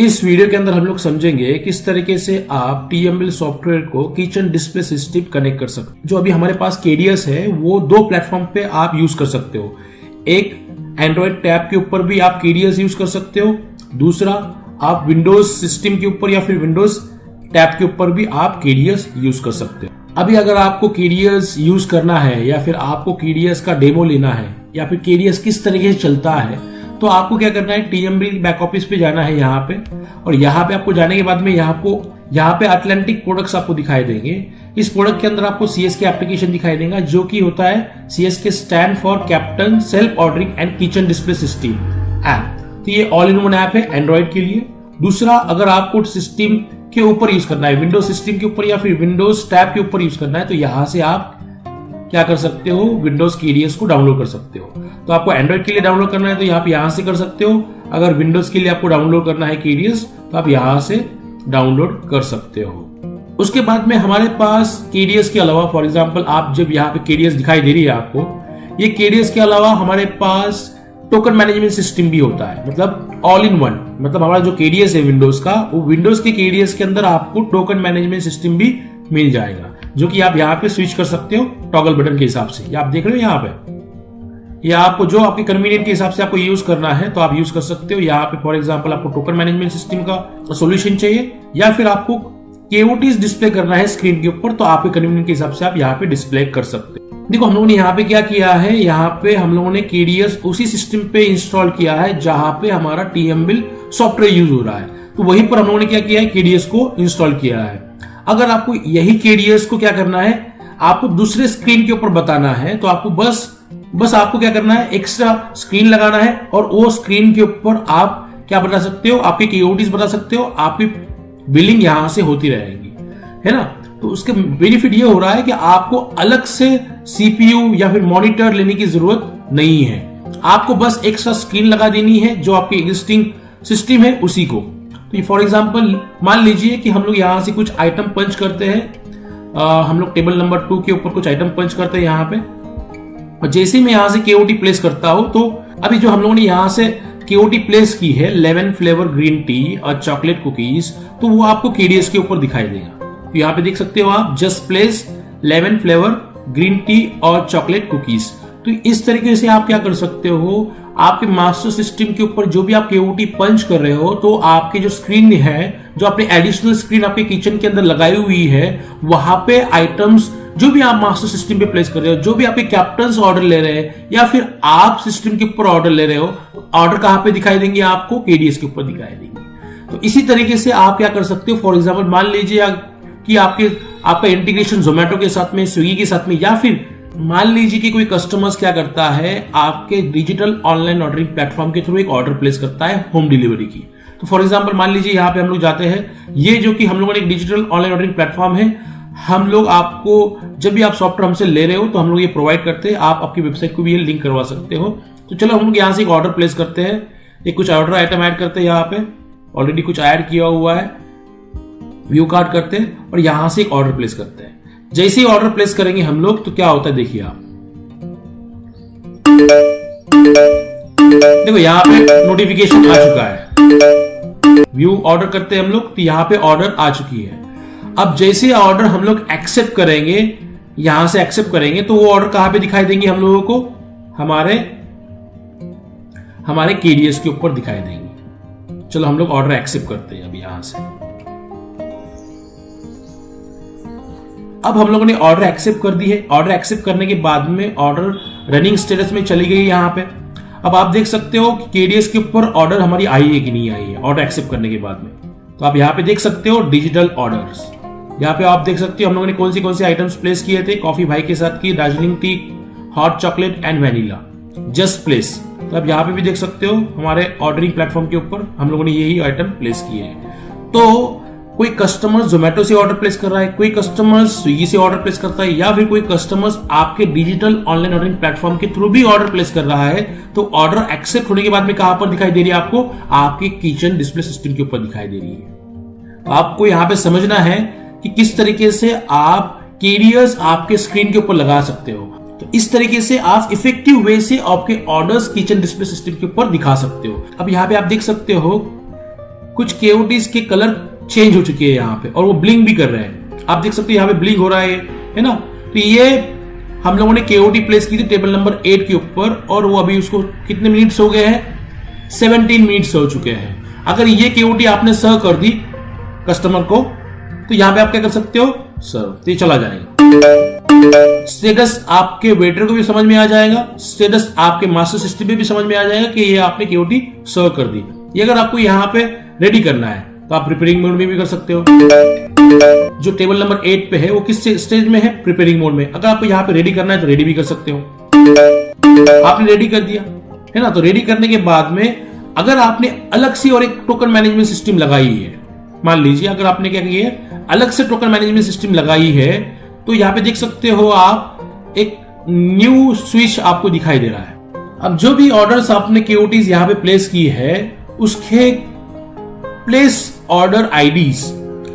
इस वीडियो के अंदर हम लोग समझेंगे किस तरीके से आप TML सॉफ्टवेयर को किचन डिस्प्ले सिस्टम कनेक्ट कर सकते हो। जो अभी हमारे पास KDS है वो दो प्लेटफॉर्म पे आप यूज कर सकते हो। एक एंड्रॉइड टैब के ऊपर भी आप KDS यूज कर सकते हो, दूसरा आप विंडोज सिस्टम के ऊपर या फिर विंडोज टैब के ऊपर भी आप KDS यूज कर सकते हो। अभी अगर आपको KDS यूज करना है या फिर आपको KDS का डेमो लेना है या फिर KDS किस तरीके से चलता है, तो आपको क्या करना है, TML बैक ऑफिस पे जाना है यहाँ पे, और यहाँ पे आपको जाने के बाद में यहाँ पे अटलांटिक प्रोडक्ट्स आपको दिखाई देंगे। इस प्रोडक्ट के अंदर आपको CSK एप्लीकेशन दिखाई देगा, जो कि होता है CSK stand for captain self ordering and kitchen display system app. तो ये ऑल इन वन ऐप है एंड्रॉइड के लिए। दूसरा, अगर आपको सिस्टम के ऊपर यूज करना है, विंडोज सिस्टम के ऊपर या फिर विंडोज टैब के ऊपर यूज करना है, तो यहाँ से आप क्या कर सकते हो, विंडोज KDS को डाउनलोड कर सकते हो। तो आपको एंड्रॉइड के लिए डाउनलोड करना है तो यहाँ से कर सकते हो। अगर विंडोज के लिए आपको डाउनलोड करना है KDS, तो आप यहाँ से डाउनलोड कर सकते हो। उसके बाद में हमारे पास KDS के अलावा, फॉर एग्जांपल आप जब यहाँ पे KDS दिखाई दे रही है आपको, ये KDS के अलावा हमारे पास टोकन मैनेजमेंट सिस्टम भी होता है, मतलब ऑल इन वन। मतलब हमारा जो KDS है विंडोज का, वो विंडोज के KDS के अंदर आपको टोकन मैनेजमेंट सिस्टम भी मिल जाएगा, जो कि आप यहाँ पे स्विच कर सकते हो टॉगल बटन के हिसाब से। ये आप देख रहे हो यहाँ पे, या आपको जो आपके कन्वीनियंट के हिसाब से आपको यूज करना है तो आप यूज कर सकते हो। यहाँ पे फॉर एग्जांपल आपको टोकन मैनेजमेंट सिस्टम का सॉल्यूशन चाहिए या फिर आपको KOTs डिस्प्ले करना है स्क्रीन के ऊपर, तो आपके कन्वीनियंट के हिसाब से आप यहाँ पे डिस्प्ले कर सकते हो। देखो हम लोगों ने यहाँ पे क्या किया है, यहाँ पे हम लोगों ने KDS उसी सिस्टम पे इंस्टॉल किया है जहां पे हमारा TML सॉफ्टवेयर यूज हो रहा है, तो वहीं पर हम लोगों ने क्या किया है, KDS को इंस्टॉल किया है। अगर आपको यही KDS को क्या करना है, आपको दूसरे स्क्रीन के ऊपर बताना है, तो आपको बस आपको क्या करना है, एक्स्ट्रा स्क्रीन लगाना है और वो स्क्रीन के ऊपर आप क्या बता सकते हो, आपके KOTs बता सकते हो, आपकी बिलिंग यहां से होती रहेगी, है ना। तो उसके बेनिफिट ये हो रहा है कि आपको अलग से CPU या फिर मॉनिटर लेने की जरूरत नहीं है, आपको बस एक्स्ट्रा स्क्रीन लगा देनी है जो आपकी एग्जिस्टिंग सिस्टम है उसी को। तो फॉर एग्जांपल मान लीजिए कि हम लोग यहां से कुछ आइटम पंच करते हैं, हम लोग टेबल नंबर 2 के ऊपर कुछ आइटम पंच करते हैं यहाँ पे, और जैसे ही मैं यहाँ से KOT प्लेस करता हूं, तो अभी जो हम लोगों ने यहाँ से KOT प्लेस की है 11 फ्लेवर ग्रीन टी और चॉकलेट कुकीज, तो वो आपको KDS के ऊपर दिखाई देगा। तो यहाँ पे देख सकते हो आप, just place 11 flavour green tea और चॉकलेट कुकीज। तो इस तरीके से आप क्या कर सकते हो, आपके मास्टर सिस्टम के ऊपर जो भी आप KOT पंच कर रहे हो, तो आपके जो स्क्रीन है, जो आपने एडिशनल स्क्रीन आपके किचन के अंदर लगाई हुई है, वहां पे आइटम्स जो भी आप मास्टर सिस्टम पे प्लेस कर रहे हो, जो भी आपके कैप्टन्स ऑर्डर ले रहे हैं या फिर आप सिस्टम के ऊपर ऑर्डर ले रहे हो, ऑर्डर कहां पे दिखाई देंगे, आपको KDS के ऊपर दिखाई देंगे। तो इसी तरीके से आप क्या कर सकते हो, फॉर एग्जाम्पल मान लीजिए कि आपका इंटीग्रेशन जोमेटो के साथ में, स्विगी के साथ में, या फिर मान लीजिए कि कोई कस्टमर्स क्या करता है, आपके डिजिटल ऑनलाइन ऑर्डरिंग प्लेटफॉर्म के थ्रू एक ऑर्डर प्लेस करता है होम डिलीवरी की। तो फॉर एग्जांपल मान लीजिए यहाँ पे हम लोग जाते हैं, ये जो कि हम लोगों ने एक डिजिटल ऑनलाइन ऑर्डरिंग प्लेटफॉर्म है, हम लोग आपको जब भी आप सॉफ्टवेयर हमसे ले रहे हो तो हम लोग ये प्रोवाइड करते हैं, आप आपकी वेबसाइट को भी ये लिंक करवा सकते हो। तो चलो हम लोग यहाँ से एक ऑर्डर प्लेस करते हैं, एक कुछ ऑर्डर आइटम ऐड करते हैं, यहाँ पे ऑलरेडी कुछ ऐड किया हुआ है, व्यू कार्ड करते हैं और यहां से एक ऑर्डर प्लेस करते हैं। जैसे ही ऑर्डर प्लेस करेंगे हम लोग, तो क्या होता है देखिए आप, देखो यहां पे नोटिफिकेशन आ चुका है। व्यू ऑर्डर करते हैं हम लोग, तो यहां पे ऑर्डर आ चुकी है। अब जैसे ऑर्डर हम लोग एक्सेप्ट करेंगे, यहां से एक्सेप्ट करेंगे, तो वो ऑर्डर कहां पे दिखाई देंगे हम लोगों को, हमारे KDS के ऊपर दिखाई देंगे। चलो हम लोग ऑर्डर एक्सेप्ट करते हैं अब यहां से। अब हम लोगों ने ऑर्डर एक्सेप्ट कर दी है। ऑर्डर एक्सेप्ट करने के बाद में ऑर्डर रनिंग स्टेटस में चली गई यहाँ पे। अब आप देख सकते हो कि KDS के ऊपर ऑर्डर हमारी आई है कि नहीं आई है, ऑर्डर एक्सेप्ट करने के बाद में। तो आप यहाँ पे देख सकते हो डिजिटल ऑर्डर्स, यहाँ पे आप देख सकते हो हम लोगों ने कौन से आइटम्स प्लेस किए थे। कॉफी भाई के साथ की, Darjeeling T, hot chocolate and vanilla, just place. तो आप यहाँ पे भी देख सकते हो हमारे ऑर्डरिंग प्लेटफॉर्म के ऊपर हम लोगों ने यही आइटम प्लेस किए हैं। तो कोई कस्टमर जोमेटो से ऑर्डर प्लेस कर रहा है, कोई कस्टमर स्विगी से ऑर्डर प्लेस करता है, या फिर कोई कस्टमर आपके डिजिटल ऑनलाइन ऑर्डरिंग प्लेटफॉर्म के थ्रू भी ऑर्डर प्लेस कर रहा है, तो ऑर्डर एक्सेप्ट होने के बाद में कहां पर दिखाई दे रही है आपको, आपके किचन डिस्प्ले सिस्टम के ऊपर दिखाई दे रही है। तो आपको यहां पे समझना है कि किस तरीके से आप KDS आपके स्क्रीन के ऊपर लगा सकते हो। तो इस तरीके से आप इफेक्टिव वे से आपके ऑर्डर्स किचन डिस्प्ले सिस्टम के ऊपर दिखा सकते हो। अब यहाँ पे आप देख सकते हो कुछ केओटीज के कलर चेंज हो चुके हैं यहाँ पे और वो ब्लिंक भी कर रहे हैं। आप देख सकते हैं यहाँ पे ब्लिंक हो रहा है ना। तो ये हम लोगों ने केओटी प्लेस की थी टेबल नंबर 8 के ऊपर और वो अभी उसको कितने मिनट्स हो गए हैं, 17 मिनट्स हो चुके हैं। अगर ये केओटी आपने सर्व कर दी कस्टमर को तो यहाँ पे आप क्या कर सकते हो, सर्व, तो ये चला जाएगा। स्टेटस आपके वेटर को भी समझ में आ जाएगा, स्टेटस आपके मास्टर सिस्टम पे भी समझ में आ जाएगा कि ये आपने केओटी सर्व कर दी। ये अगर आपको यहाँ पे रेडी करना है तो आप प्रिपेयरिंग मोड में भी कर सकते हो। जो टेबल नंबर 8 पे है वो किस स्टेज में है, प्रिपेयरिंग मोड में। अगर आपको यहाँ पे रेडी करना है तो रेडी भी कर सकते हो। आपने रेडी कर दिया है ना। तो रेडी करने के बाद में अगर आपने अलग से और एक टोकन मैनेजमेंट सिस्टम लगाई है, मान लीजिए अगर आपने क्या किया है, अलग से टोकन मैनेजमेंट सिस्टम लगाई है, तो यहाँ पे देख सकते हो आप एक न्यू स्विच आपको दिखाई दे रहा है। अब जो भी ऑर्डर्स आपने केओटीज यहाँ पे प्लेस की है उसके प्लेस ऑर्डर आईडीज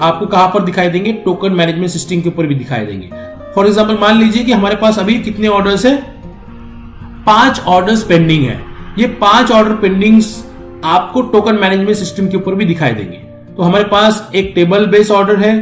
आपको कहां पर दिखाई देंगे, टोकन मैनेजमेंट सिस्टम के ऊपर भी दिखाई देंगे। फॉर एग्जांपल मान लीजिए कि हमारे पास अभी कितने ऑर्डर्स है, 5 ऑर्डर्स पेंडिंग है। ये 5 ऑर्डर पेंडिंग्स आपको टोकन मैनेजमेंट सिस्टम के ऊपर भी दिखाई देंगे। तो हमारे पास एक टेबल बेस ऑर्डर है,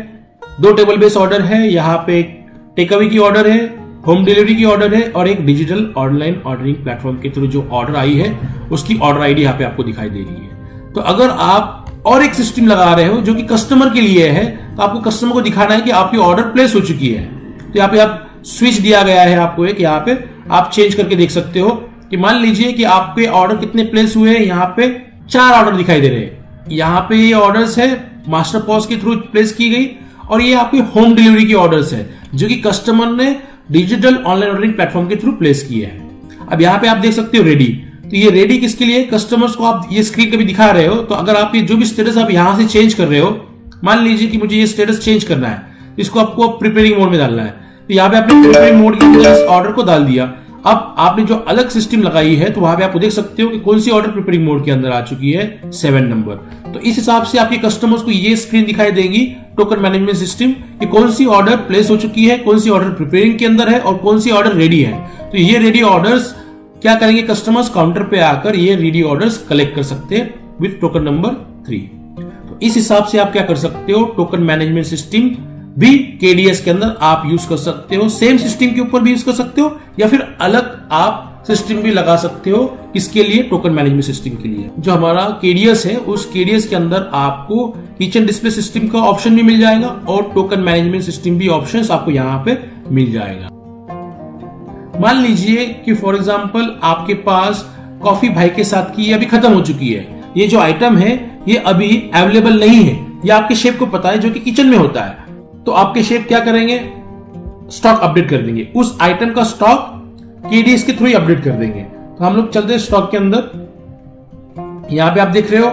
2 टेबल बेस ऑर्डर है, यहाँ पे एक टेक अवे की ऑर्डर है, होम डिलीवरी की ऑर्डर है और एक डिजिटल ऑनलाइन ऑर्डरिंग प्लेटफॉर्म के थ्रू जो ऑर्डर आई है उसकी ऑर्डर आईडी यहाँ पे आपको दिखाई दे रही है। तो अगर आप और एक सिस्टम लगा रहे हो जो कि कस्टमर के लिए है तो आपको कस्टमर को दिखाना है कि आपकी ऑर्डर प्लेस हो चुकी है। तो यहाँ पे आप स्विच दिया गया है आपको एक, यहाँ पे आप चेंज करके देख सकते हो कि मान लीजिए कि आपके ऑर्डर कितने प्लेस हुए हैं। यहाँ पे 4 ऑर्डर दिखाई दे रहे हैं। यहाँ पे ये ऑर्डर्स है मास्टर पॉस के थ्रू प्लेस की गई और ये आपकी होम डिलीवरी की ऑर्डर्स है जो कि कस्टमर ने डिजिटल ऑनलाइन ऑर्डरिंग प्लेटफॉर्म के थ्रू प्लेस किए हैं। अब यहाँ पे आप देख सकते हो रेडी। तो ये रेडी किसके लिए, कस्टमर्स को आप ये स्क्रीन कभी दिखा रहे हो। तो अगर आप ये जो भी स्टेटस आप यहां से चेंज कर रहे हो, मान लीजिए कि मुझे ये स्टेटस चेंज करना है, इसको आपको प्रिपेयरिंग मोड में डालना है। तो यहाँ पे आपने प्रिपेयरिंग मोड के अंदर इस ऑर्डर को डाल दिया। अब आपने जो अलग सिस्टम लगाई है तो वहां पे आप देख सकते हो कि कौन सी ऑर्डर प्रिपेयरिंग मोड के अंदर आ चुकी है, 7 नंबर। तो इस हिसाब से आपके कस्टमर्स को ये स्क्रीन दिखाई देगी टोकन मैनेजमेंट सिस्टम कि कौन सी ऑर्डर प्लेस हो चुकी है, कौन सी ऑर्डर प्रिपेयरिंग के अंदर है और कौन सी ऑर्डर रेडी है। तो ये रेडी ऑर्डर्स क्या करेंगे, कस्टमर्स काउंटर पे आकर ये रेडी ऑर्डर्स कलेक्ट कर सकते हैं विद टोकन नंबर 3। तो इस हिसाब से आप क्या कर सकते हो, टोकन मैनेजमेंट सिस्टम भी केडीएस के अंदर आप यूज कर सकते हो। सेम सिस्टम के ऊपर भी यूज कर सकते हो या फिर अलग आप सिस्टम भी लगा सकते हो। किसके लिए, टोकन मैनेजमेंट सिस्टम के लिए। जो हमारा केडीएस है उस केडीएस के अंदर आपको किचन डिस्प्ले सिस्टम का ऑप्शन भी मिल जाएगा और टोकन मैनेजमेंट सिस्टम भी ऑप्शंस आपको यहाँ पे मिल जाएगा। मान लीजिए कि फॉर एग्जांपल आपके पास कॉफी भाई के साथ की ये अभी खत्म हो चुकी है। ये जो आइटम है ये अभी अवेलेबल नहीं है, ये आपके शेफ को पता है जो कि किचन में होता है। तो आपके शेफ क्या करेंगे, स्टॉक अपडेट कर देंगे, उस आइटम का स्टॉक केडीएस के थ्रू ही अपडेट कर देंगे। तो हम लोग चलते हैं स्टॉक के अंदर। यहाँ पे आप देख रहे हो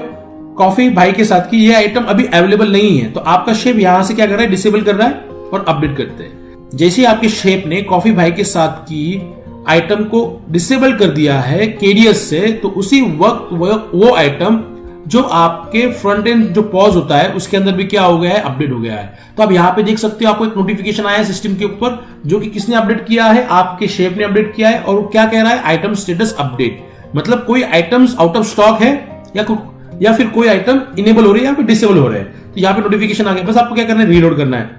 कॉफी भाई के साथ की ये आइटम अभी अवेलेबल नहीं है। तो आपका शेफ यहां से क्या कर रहा है, डिसेबल कर रहा है और अपडेट करते हैं। जैसे आपके शेफ ने कॉफी भाई के साथ की आइटम को डिसेबल कर दिया है केडीएस से, तो उसी वक्त वो आइटम जो आपके फ्रंट एंड जो पॉज होता है उसके अंदर भी क्या हो गया है, अपडेट हो गया है। तो आप यहाँ पे देख सकते हो आपको एक नोटिफिकेशन आया है सिस्टम के ऊपर जो कि किसने अपडेट किया है, आपके शेफ ने अपडेट किया है। और वो क्या कह रहा है, आइटम स्टेटस अपडेट, मतलब कोई आइटम्स आउट ऑफ स्टॉक है या फिर कोई आइटम इनेबल हो रही है या फिर डिसेबल हो रहा है। तो यहाँ पे नोटिफिकेशन आ गया, बस आपको क्या करना है, रीलोड करना है।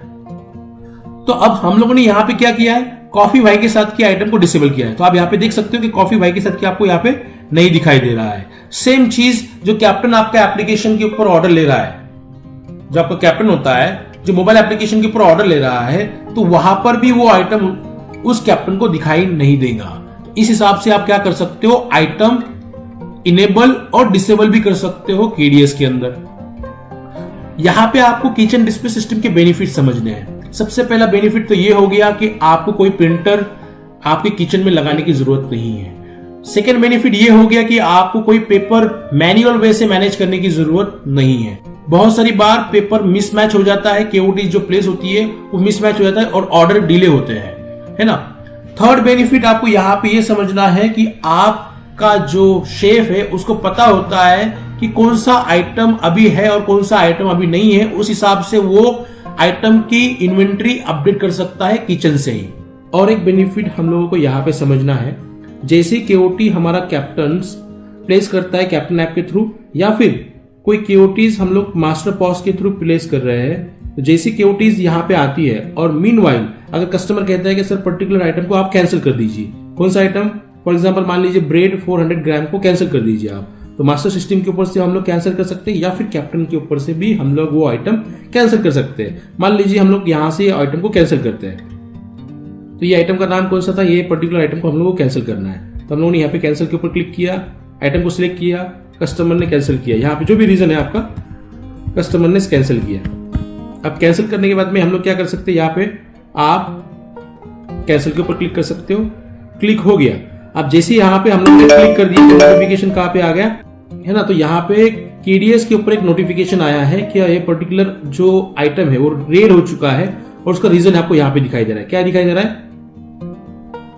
तो अब हम लोगों ने यहाँ पे क्या किया है, कॉफी भाई के साथ की आइटम को डिसेबल किया है। तो आप यहाँ पे देख सकते हो कि कॉफी भाई के साथ की आपको यहाँ पे नहीं दिखाई दे रहा है। सेम चीज जो कैप्टन आपका एप्लीकेशन के ऊपर ऑर्डर ले रहा है, जो आपका कैप्टन होता है जो मोबाइल एप्लीकेशन के ऊपर ऑर्डर ले रहा है, तो वहां पर भी वो आइटम उस कैप्टन को दिखाई नहीं देगा। तो इस हिसाब से आप क्या कर सकते हो, आइटम इनेबल और डिसेबल भी कर सकते हो केडीएस के अंदर। यहां पे आपको किचन डिस्प्ले सिस्टम के बेनिफिट समझने हैं। सबसे पहला बेनिफिट तो ये हो गया कि आपको कोई प्रिंटर आपके किचन में लगाने की जरूरत नहीं है। सेकेंड बेनिफिट ये हो गया कि आपको कोई पेपर मैन्युअल वे से मैनेज करने की जरूरत नहीं है। बहुत सारी बार पेपर मिसमैच हो जाता है, केओटी जो प्लेस होती है वो मिसमैच हो जाता है और ऑर्डर डिले होते हैं, है ना। थर्ड बेनिफिट आपको यहाँ पे ये समझना है कि आपका जो शेफ है उसको पता होता है कि कौन सा आइटम अभी है और कौन सा आइटम अभी नहीं है। उस हिसाब से वो आइटम की इन्वेंट्री अपडेट कर सकता है किचन से ही। और एक बेनिफिट हम लोगों को यहाँ पे समझना है, जैसे केओटी हमारा कैप्टन प्लेस करता है कैप्टन ऐप के थ्रू या फिर कोई केओटीज हम लोग मास्टर पॉज के थ्रू प्लेस कर रहे हैं, तो जैसी केओटीज यहाँ पे आती है और मीनवाइल अगर कस्टमर कहता है कि सर पर्टिकुलर आइटम को आप कैंसिल कर दीजिए, कौन सा आइटम, फॉर एग्जांपल मान लीजिए ब्रेड 400 ग्राम को कैंसिल कर दीजिए आप, तो मास्टर सिस्टम के ऊपर से हम लोग कैंसिल कर सकते हैं या फिर कैप्टन के ऊपर से भी हम लोग वो आइटम कैंसिल कर सकते हैं। मान लीजिए हम लोग यहाँ से आइटम को कैंसिल करते हैं, तो ये आइटम का नाम कौन सा था, ये पर्टिकुलर आइटम को हम लोग को कैंसिल करना है, तो हम लोगों ने यहाँ पे कैंसिल के ऊपर क्लिक किया, आइटम को सिलेक्ट किया, कस्टमर ने कैंसिल किया, यहाँ पे जो भी रीजन है आपका कस्टमर ने कैंसिल किया। अब कैंसिल करने के बाद में हम लोग क्या कर सकते हैं, यहाँ पे आप कैंसिल के ऊपर क्लिक कर सकते हो, क्लिक हो गया। अब जैसे यहाँ पे हम लोग ने क्लिक कर दिया, नोटिफिकेशन कहाँ पे आ गया है ना, तो यहाँ पे केडीएस के ऊपर एक नोटिफिकेशन आया है कि ये पर्टिकुलर जो आइटम है वो रेड हो चुका है और उसका रीजन आपको यहाँ पे दिखाई दे रहा है। क्या दिखाई दे रहा है,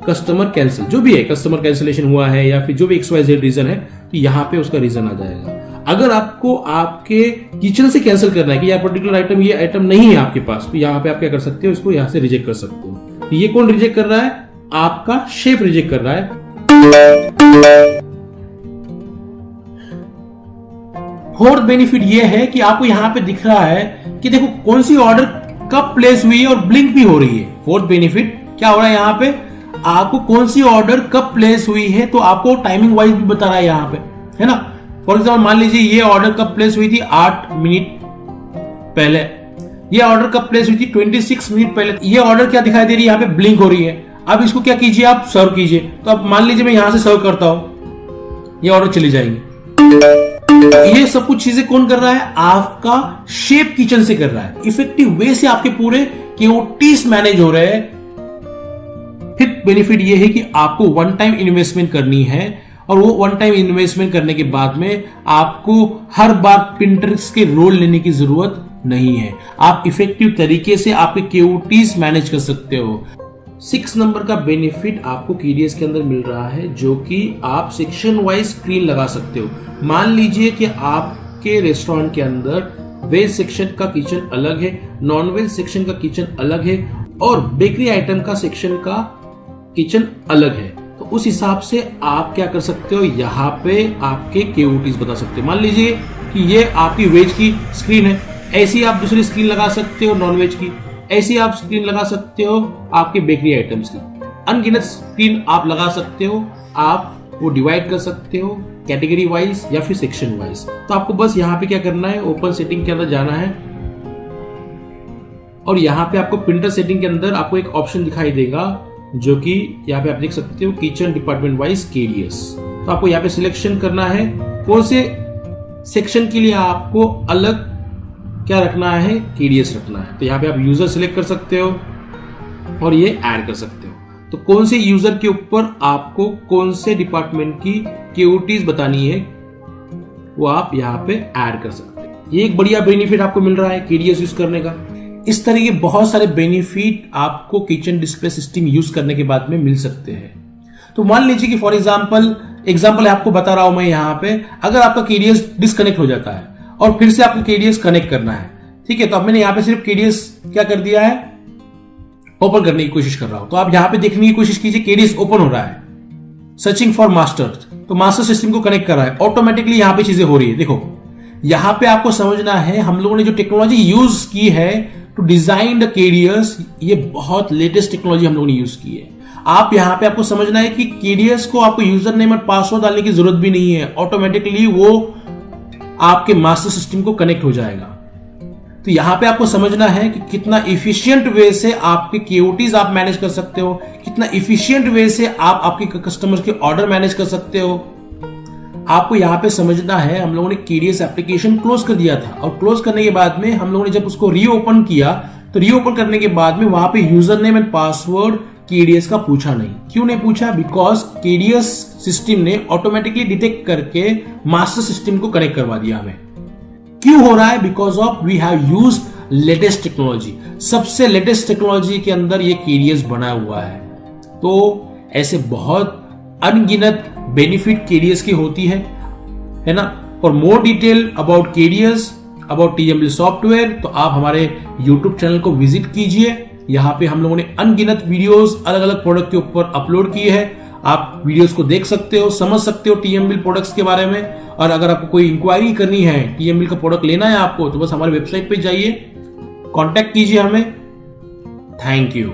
कस्टमर कैंसिल, जो भी है कस्टमर कैंसिलेशन हुआ है या फिर जो भी XYZ रीजन है, तो यहाँ पे उसका रीजन आ जाएगा। अगर आपको आपके किचन से कैंसिल करना है कि यार पर्टिकुलर आइटम ये आइटम नहीं है आपके पास, तो यहाँ पे आप क्या कर सकते हो, इसको यहाँ से रिजेक्ट कर सकते हो। तो ये कौन रिजेक्ट कर रहा है, आपका शेफ रिजेक्ट कर रहा है। फोर्थ बेनिफिट ये है कि आपको यहां पे दिख रहा है कि देखो कौन सी ऑर्डर कब प्लेस हुई है और ब्लिंक भी हो रही है। फोर्थ बेनिफिट क्या हो रहा है, यहां पे आपको कौन सी ऑर्डर कब प्लेस हुई है तो आपको टाइमिंग वाइज भी बता रहा है यहां पे, है ना। फॉर एग्जाम्पल मान लीजिए ये ऑर्डर कब प्लेस हुई थी, 8 मिनट पहले, ये ऑर्डर कब प्लेस हुई थी, 26 मिनट पहले। ये ऑर्डर क्या दिखाई दे रही है, यहाँ पे ब्लिंक हो रही है। अब इसको क्या कीजिए, आप सर्व कीजिए। तो अब मान लीजिए मैं यहां से सर्व करता हूं, ये ऑर्डर चली जाएंगी। ये सब कुछ चीजें कौन कर रहा है, आपका शेफ किचन से कर रहा है। इफेक्टिव वे से आपके पूरे केओटीज मैनेज हो रहे हैं। फिफ्थ बेनिफिट ये है कि आपको वन टाइम इन्वेस्टमेंट करनी है और वो वन टाइम इन्वेस्टमेंट करने के बाद में आपको हर बार पिंटरेस्ट के रोल लेने की जरूरत नहीं है। आप इफेक्टिव तरीके से आपके केओटीज मैनेज कर सकते हो। 6 नंबर का बेनिफिट आपको केडीएस के अंदर मिल रहा है, जो कि आप सेक्शन वाइज स्क्रीन लगा सकते हो। मान लीजिए कि आपके रेस्टोरेंट के अंदर वेज सेक्शन का किचन अलग है, नॉन वेज सेक्शन का किचन अलग है और बेकरी आइटम का सेक्शन का किचन अलग है। तो उस हिसाब से आप क्या कर सकते हो, यहाँ पे आपके केओटीज बता सकते हो। मान लीजिए कि ये आपकी वेज की स्क्रीन है, ऐसी आप दूसरी स्क्रीन लगा सकते हो नॉन वेज की, ऐसी आप स्क्रीन लगा सकते हो आपके बेकरी आइटम्स की। अनगिनत स्क्रीन आप लगा सकते हो, आप वो डिवाइड कर सकते हो कैटेगरी वाइज या फिर सेक्शन वाइज। तो आपको बस यहाँ पे क्या करना है, ओपन सेटिंग के अंदर जाना है और यहाँ पे आपको प्रिंटर सेटिंग के अंदर आपको एक ऑप्शन दिखाई देगा, जो कि यहाँ पे आप देख सकते हो किचन डिपार्टमेंट वाइज केडीएस। तो आपको यहाँ पे सिलेक्शन करना है कौन से सेक्शन के लिए आपको अलग क्या रखना है, केडीएस रखना है। तो यहाँ पे आप यूजर सिलेक्ट कर सकते हो और ये ऐड कर सकते हो। तो कौन से यूजर के ऊपर आपको कौन से डिपार्टमेंट की केओटीज बतानी है वो आप यहाँ पे ऐड कर सकते हो। ये एक बढ़िया बेनिफिट आपको मिल रहा है केडीएस यूज करने का। इस तरह के बहुत सारे बेनिफिट आपको किचन डिस्प्ले सिस्टम यूज करने के बाद में मिल सकते हैं। तो मान लीजिए कि फॉर एग्जाम्पल आपको बता रहा हूं मैं यहाँ पे, अगर आपका केडीएस डिस्कनेक्ट हो जाता है और फिर से आपको केडीएस कनेक्ट करना है, ठीक है, तो अब मैंने यहाँ पे सिर्फ केडीएस क्या कर दिया है, ओपन करने की कोशिश कर रहा हूं। तो आप यहाँ पे देखने की कोशिश कीजिए, केडीएस ओपन हो रहा है, सर्चिंग फॉर मास्टर, तो मास्टर सिस्टम को कनेक्ट कर रहा है, ऑटोमेटिकली यहाँ पे चीजें हो रही है। देखो यहाँ पे आपको समझना है, हम लोगों ने जो टेक्नोलॉजी यूज की है टू डिजाइन द केडीएस, ये बहुत लेटेस्ट टेक्नोलॉजी हम लोगों ने यूज की है। आप यहाँ पे आपको समझना है कि केडीएस को आपको यूजर नेम और पासवर्ड डालने की जरूरत भी नहीं है, ऑटोमेटिकली वो आपके मास्टर सिस्टम को कनेक्ट हो जाएगा। तो यहां पे आपको समझना है कि कितना इफिशियंट वे से आपके केओटीज आप मैनेज कर सकते हो, कितना इफिशियंट वे से आप आपके कस्टमर के ऑर्डर मैनेज कर सकते हो। आपको यहां पे समझना है, हम लोगों ने केडीएस एप्लीकेशन क्लोज कर दिया था और क्लोज करने के बाद में हम लोगों ने जब उसको रीओपन किया, तो रीओपन करने के बाद में वहां पे user name and password KDS का पूछा नहीं। क्यों नहीं पूछा? बिकॉज केडीएस सिस्टम ने ऑटोमेटिकली डिटेक्ट करके मास्टर सिस्टम को कनेक्ट करवा दिया हमें। क्यों हो रहा है? Because of we have used latest technology. सबसे लेटेस्ट टेक्नोलॉजी के अंदर ये केडीएस बना हुआ है। तो ऐसे बहुत अनगिनत बेनिफिट केडीएस की होती है ना। For more detail about KDS, about TML software, तो आप हमारे यूट्यूब चैनल को विजिट कीजिए। यहाँ पे हम लोगों ने अनगिनत वीडियोस अलग अलग प्रोडक्ट के ऊपर अपलोड किए हैं। आप वीडियोस को देख सकते हो, समझ सकते हो टीएमबिल प्रोडक्ट्स के बारे में। और अगर आपको कोई इंक्वायरी करनी है, टीएमबिल का प्रोडक्ट लेना है आपको, तो बस हमारे वेबसाइट पे जाइए, कांटेक्ट कीजिए हमें। Thank you.